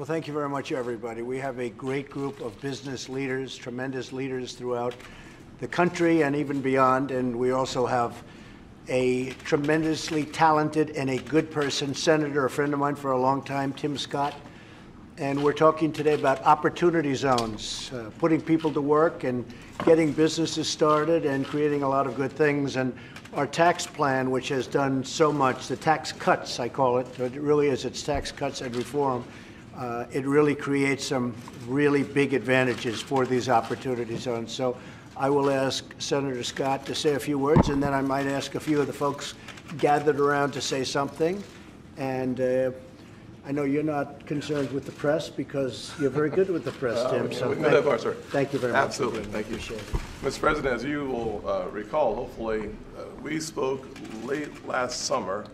Well, thank you very much, everybody. We have a great group of business leaders, tremendous leaders throughout the country and even beyond. And we also have a tremendously talented and a good person, Senator, a friend of mine for a long time, Tim Scott. And we're talking today about opportunity zones, putting people to work and getting businesses started and creating a lot of good things. And our tax plan, which has done so much, the tax cuts, I call it, but it really is, it's tax cuts and reform. It really creates some really big advantages for these opportunity zones. So I will ask Senator Scott to say a few words, and then I might ask a few of the folks gathered around to say something. And I know you're not concerned with the press because you're very good with the press, Tim. So thank you very much. Absolutely. Thank you. Mr. President, as you will recall, hopefully, we spoke late last summer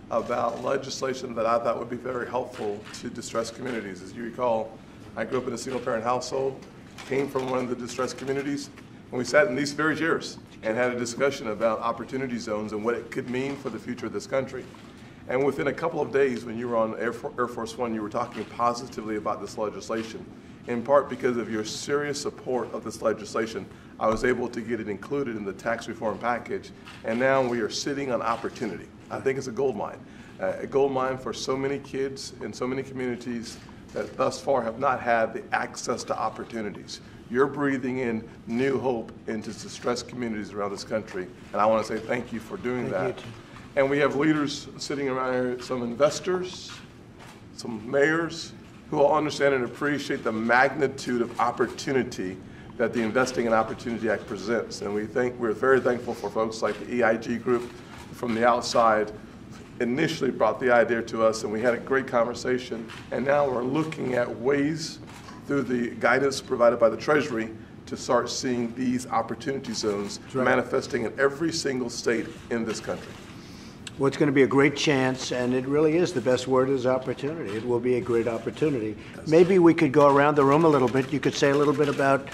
about legislation that I thought would be very helpful to distressed communities. As you recall, I grew up in a single-parent household, came from one of the distressed communities, and we sat in these very chairs and had a discussion about opportunity zones and what it could mean for the future of this country. And within a couple of days, when you were on Air Force One, you were talking positively about this legislation. In part because of your serious support of this legislation, I was able to get it included in the tax reform package, and now we are sitting on opportunity. I think it's a gold mine for so many kids in so many communities that thus far have not had the access to opportunities. You're breathing in new hope into distressed communities around this country, and I want to say thank you for doing that. And we have leaders sitting around here, some investors, some mayors, who all understand and appreciate the magnitude of opportunity that the Investing in Opportunity Act presents. And we're very thankful for folks like the EIG group from the outside initially brought the idea to us, and we had a great conversation. And now we're looking at ways through the guidance provided by the Treasury to start seeing these opportunity zones manifesting in every single state in this country. Well, it's going to be a great chance, and it really is, the best word is opportunity. It will be a great opportunity. Maybe we could go around the room a little bit. You could say a little bit about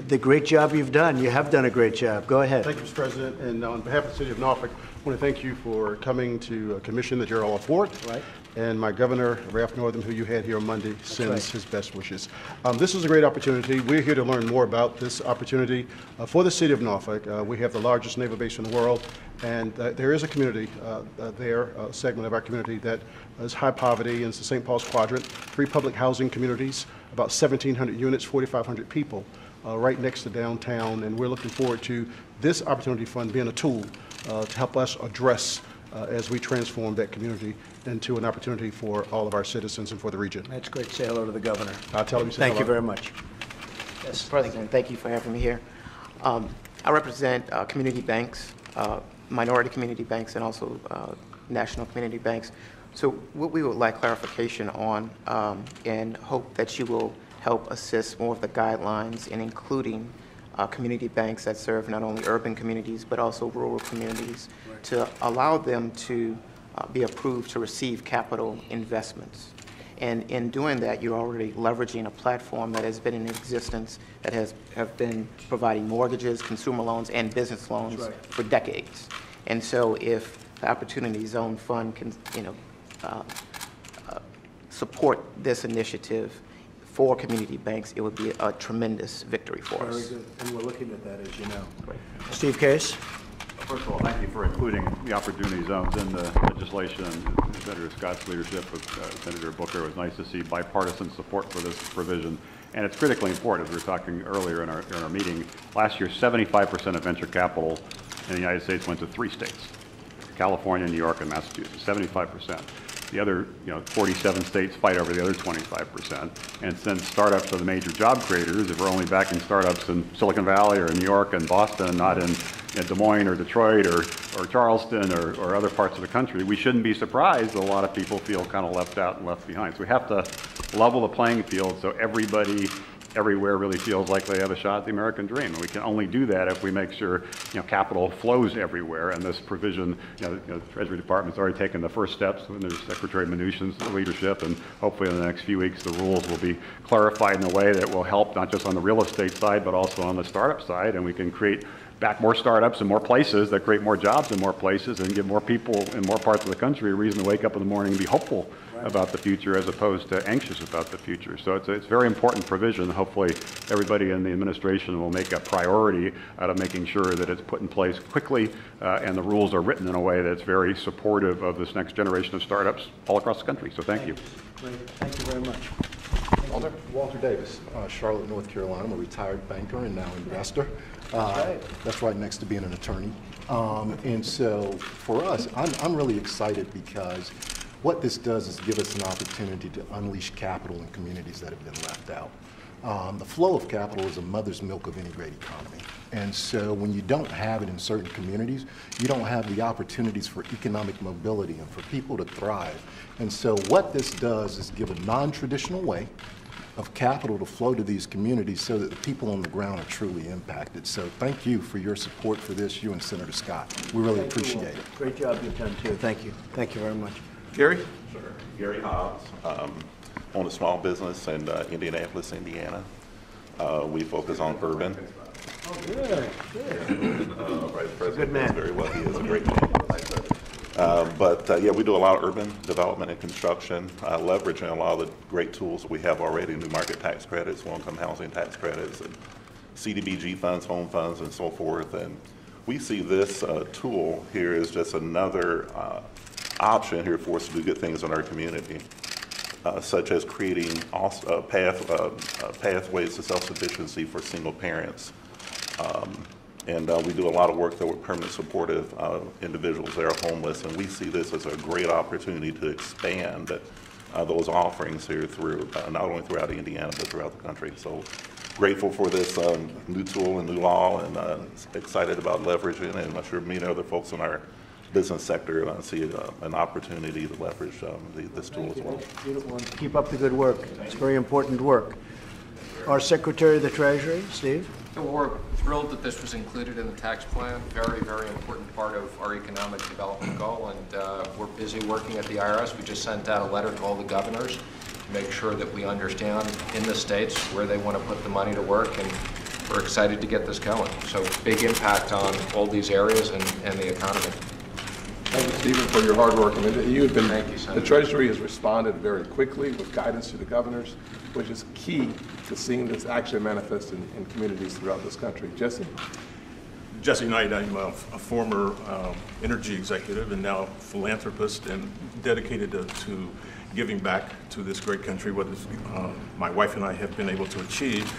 the great job you've done. You have done a great job. Go ahead. Thank you, Mr. President. And on behalf of the City of Norfolk, I want to thank you for coming to a commission that you're all for. And my governor, Ralph Northam, who you had here on Monday, sends his best wishes. This is a great opportunity. We're here to learn more about this opportunity for the City of Norfolk. We have the largest naval base in the world, and there is a community there, a segment of our community that is high poverty, and it's the St. Paul's Quadrant, 3 public housing communities, about 1,700 units, 4,500 people, right next to downtown, and we're looking forward to this Opportunity Fund being a tool to help us address as we transform that community into an opportunity for all of our citizens and for the region. That's great. Say hello to the governor. I'll tell him. Thank you very much. Yes, President, thank you for having me here. I represent community banks, minority community banks, and also national community banks. So what we would like clarification on, and hope that you will help assist more of the guidelines in including community banks that serve not only urban communities but also rural communities, to allow them to be approved to receive capital investments. And in doing that, you're already leveraging a platform that has been in existence, that have been providing mortgages, consumer loans, and business loans for decades. And so if the Opportunity Zone Fund can, support this initiative for community banks, it would be a tremendous victory for us. Very good. And we're looking at that, as you know. Steve Case. First of all, thank you for including the opportunity zones in the legislation. Senator Scott's leadership with Senator Booker. It was nice to see bipartisan support for this provision. And it's critically important, as we were talking earlier in our meeting. Last year, 75% of venture capital in the United States went to 3 states: California, New York, and Massachusetts. 75%. The other, 47 states fight over the other 25%. And since startups are the major job creators, if we're only backing startups in Silicon Valley or New York and Boston, not in Des Moines or Detroit or Charleston or other parts of the country, we shouldn't be surprised that a lot of people feel kind of left out and left behind. So we have to level the playing field so everybody everywhere really feels like they have a shot at the American dream. And we can only do that if we make sure capital flows everywhere. And this provision, the Treasury Department's already taken the first steps under Secretary Mnuchin's leadership, and hopefully in the next few weeks the rules will be clarified in a way that will help not just on the real estate side but also on the startup side, and we can create back more startups in more places that create more jobs in more places and give more people in more parts of the country a reason to wake up in the morning and be hopeful about the future as opposed to anxious about the future. So it's very important provision. Hopefully everybody in the administration will make a priority out of making sure that it's put in place quickly and the rules are written in a way that's very supportive of this next generation of startups all across the country. So thank you. Great. Thank you very much. Walter Davis, Charlotte, North Carolina. I'm a retired banker and now investor. That's right next to being an attorney. And so for us, I'm really excited because what this does is give us an opportunity to unleash capital in communities that have been left out. The flow of capital is a mother's milk of any great economy. And so when you don't have it in certain communities, you don't have the opportunities for economic mobility and for people to thrive. And so what this does is give a non-traditional way of capital to flow to these communities so that the people on the ground are truly impacted. So thank you for your support for this, you and Senator Scott. We really appreciate it. Great job you've done, too. Thank you. Thank you very much. Gary? Sure. Gary Hobbs, own a small business in Indianapolis, Indiana. We focus on urban. Oh, good. Vice President man. knows very well. He is a great man. Yeah, we do a lot of urban development and construction, leveraging a lot of the great tools that we have already, new market tax credits, low-income housing tax credits, and CDBG funds, home funds, and so forth. And we see this tool here as just another option here for us to do good things in our community, such as creating pathways to self-sufficiency for single parents. We do a lot of work there with permanent supportive individuals that are homeless, and we see this as a great opportunity to expand those offerings here through, not only throughout Indiana, but throughout the country. So grateful for this new tool and new law, and excited about leveraging, and I'm sure many other folks in our business sector see an opportunity to leverage this tool as well. Beautiful. Keep up the good work. It's very important work. Our Secretary of the Treasury, Steve. We're thrilled that this was included in the tax plan. Very, very important part of our economic development goal, and we're busy working at the IRS. We just sent out a letter to all the governors to make sure that we understand in the states where they want to put the money to work, and we're excited to get this going. So big impact on all these areas and the economy. Thank you, Stephen, for your hard work. I mean, Thank you, Senator. The Treasury has responded very quickly with guidance to the governors, which is key to seeing this actually manifest in communities throughout this country. Jesse? Jesse Knight, I'm a former energy executive and now philanthropist and dedicated to giving back to this great country, what is, my wife and I have been able to achieve.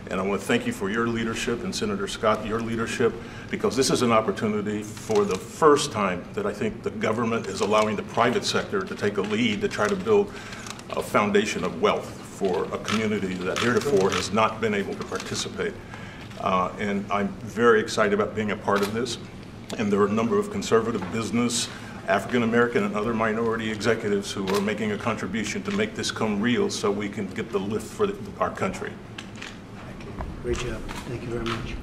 And I want to thank you for your leadership, and Senator Scott, your leadership, because this is an opportunity for the first time that I think the government is allowing the private sector to take a lead to try to build a foundation of wealth for a community that heretofore has not been able to participate. And I'm very excited about being a part of this. And there are a number of conservative business, African American and other minority executives who are making a contribution to make this come real so we can get the lift for our country. Great job. Thank you very much.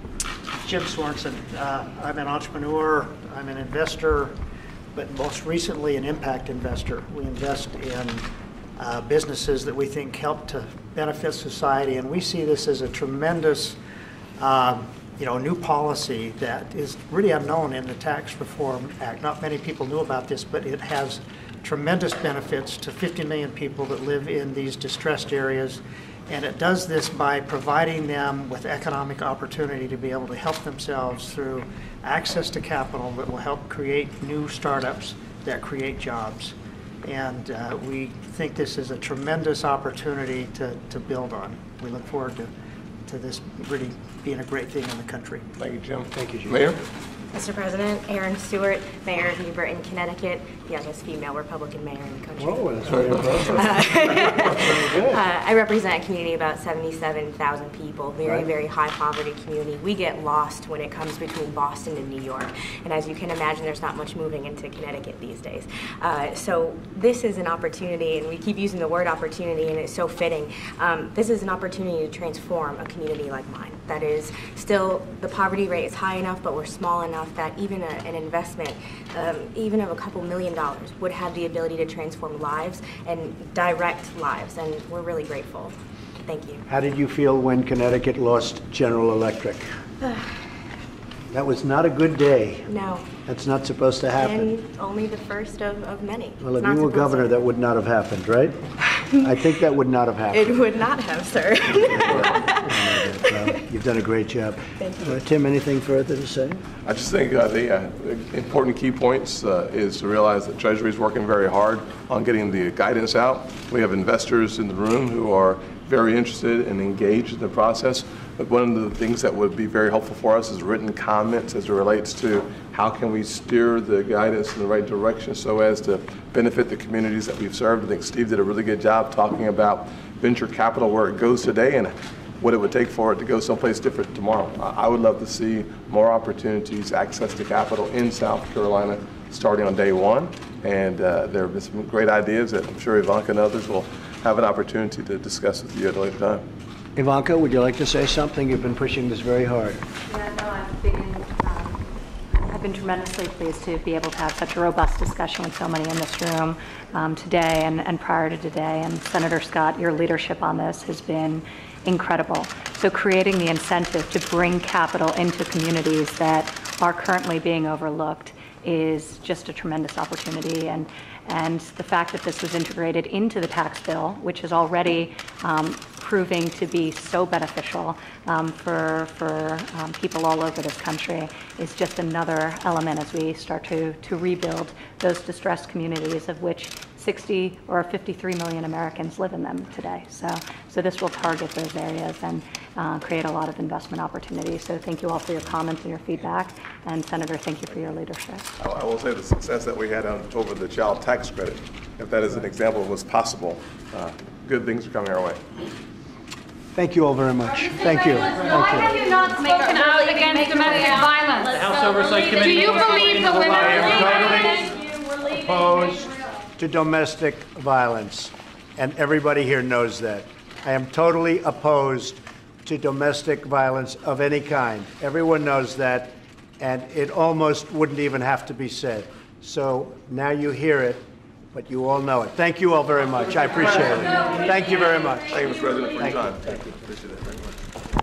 Jim Swanson. I'm an entrepreneur, I'm an investor, but most recently an impact investor. We invest in businesses that we think help to benefit society, and we see this as a tremendous new policy that is really unknown in the Tax Reform Act. Not many people knew about this, but it has tremendous benefits to 50 million people that live in these distressed areas. And it does this by providing them with economic opportunity to be able to help themselves through access to capital that will help create new startups that create jobs. And we think this is a tremendous opportunity to build on. We look forward to this really being a great thing in the country. Thank you, Jim. Thank you, Jim. Mayor? Mr. President, Erin Stewart, Mayor of New Britain, Connecticut, youngest female Republican mayor in the country. Whoa, that's very impressive. I represent a community of about 77,000 people, very, very high poverty community. We get lost when it comes between Boston and New York. And as you can imagine, there's not much moving into Connecticut these days. So this is an opportunity, and we keep using the word opportunity, and it's so fitting. This is an opportunity to transform a community like mine. That is still, the poverty rate is high enough, but we're small enough that even an investment, even of a couple $1 million, would have the ability to transform lives and direct lives, and we're really grateful. Thank you. How did you feel when Connecticut lost General Electric? That was not a good day. No. That's not supposed to happen. And only the first of many. Well, It's if not you were supposed governor, to. that would not have happened, right? I think that would not have happened. It would not have, sir. You've done a great job. Thank you. Tim, anything further to say? I just think the important key points is to realize that Treasury is working very hard on getting the guidance out. We have investors in the room who are very interested and engaged in the process. But one of the things that would be very helpful for us is written comments as it relates to how can we steer the guidance in the right direction so as to benefit the communities that we've served. I think Steve did a really good job talking about venture capital, where it goes today and what it would take for it to go someplace different tomorrow. I would love to see more opportunities, access to capital in South Carolina starting on day one. And there have been some great ideas that I'm sure Ivanka and others will have an opportunity to discuss with you at a later time. Ivanka, would you like to say something? You've been pushing this very hard. Yeah, no, I've been tremendously pleased to be able to have such a robust discussion with so many in this room today and prior to today. And Senator Scott, your leadership on this has been incredible. So creating the incentive to bring capital into communities that are currently being overlooked is just a tremendous opportunity. And the fact that this was integrated into the tax bill, which is already proving to be so beneficial for people all over this country, is just another element as we start to rebuild those distressed communities, of which 60 or 53 million Americans live in them today. So this will target those areas and create a lot of investment opportunities. So thank you all for your comments and your feedback. And Senator, thank you for your leadership. I will say the success that we had over the child tax credit, if that is an example of what's possible, good things are coming our way. Thank you all very much. Thank you. Why have you not spoken out against domestic violence? The House Oversight Committee. Do you believe the women I am opposed to domestic violence, and everybody here knows that. I am totally opposed to domestic violence of any kind. Everyone knows that, and it almost wouldn't even have to be said. So now you hear it, but you all know it. Thank you all very much. I appreciate it. Thank you very much. Thank you, Mr. President, for your time. Thank you. Appreciate it very much.